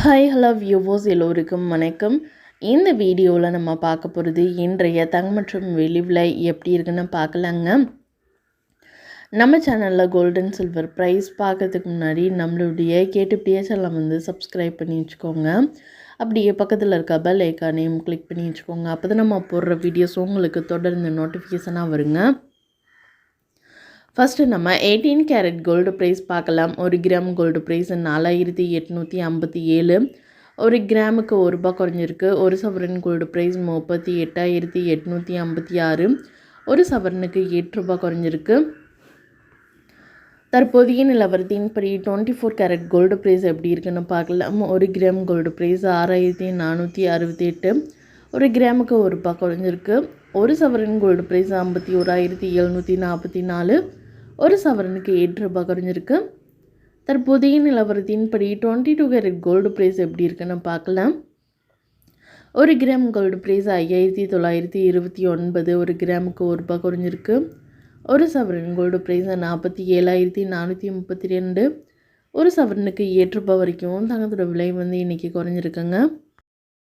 Hi hello viewers எல்லோருக்கும் வணக்கம். இந்த வீடியோவில் நம்ம பார்க்க போகிறது இன்றைய தங்கம் மற்றும் வெள்ளி விலை எப்படி இருக்குன்னு பார்க்கலாங்க. நம்ம சேனலில் கோல்டன் சில்வர் ப்ரைஸ் பார்க்கறதுக்கு முன்னாடி நம்மளுடைய கேட்டுப்படியே சேனலை சப்ஸ்கிரைப் பண்ணி வச்சுக்கோங்க. அப்படியே பக்கத்தில் இருக்க பெல் ஐக்கானையும் கிளிக் பண்ணி வச்சுக்கோங்க. அப்போ தான் நம்ம போடுற வீடியோஸ் உங்களுக்கு தொடர்ந்து நோட்டிஃபிகேஷனாக வருங்க. ஃபஸ்ட்டு நம்ம 18 கேரட் கோல்டு ப்ரைஸ் பார்க்கலாம். 1 கிராம் கோல்டு ப்ரைஸ் 4857. 1 கிராமுக்கு ₹1 குறைஞ்சிருக்கு. 1 சவரன் கோல்டு ப்ரைஸ் 38,856. 1 சவரனுக்கு ₹8 குறைஞ்சிருக்கு. தற்போதைய நிலவரத்தின்படி 24 கேரட் கோல்டு ப்ரைஸ் எப்படி இருக்குன்னு பார்க்கலாம். 1 கிராம் கோல்டு ப்ரைஸ் 6468. 1 கிராமுக்கு ₹1 குறைஞ்சிருக்கு. 1 சவரன் கோல்டு ப்ரைஸ் 51,744. 1 சவரனுக்கு ₹8 குறைஞ்சிருக்கு. தற்போதைய நிலவரத்தின்படி 22 கேரட் கோல்டு ப்ரைஸ் எப்படி இருக்குன்னு பார்க்கலாம். 1 கிராம் கோல்டு ப்ரைஸ் 5929. 1 கிராமுக்கு ₹1 குறைஞ்சிருக்கு. 1 சவரன் கோல்டு ப்ரைஸ் 47,432. 1 சவரனுக்கு ₹8 வரைக்கும் தங்கத்தோட விலை இன்றைக்கி குறைஞ்சிருக்குங்க.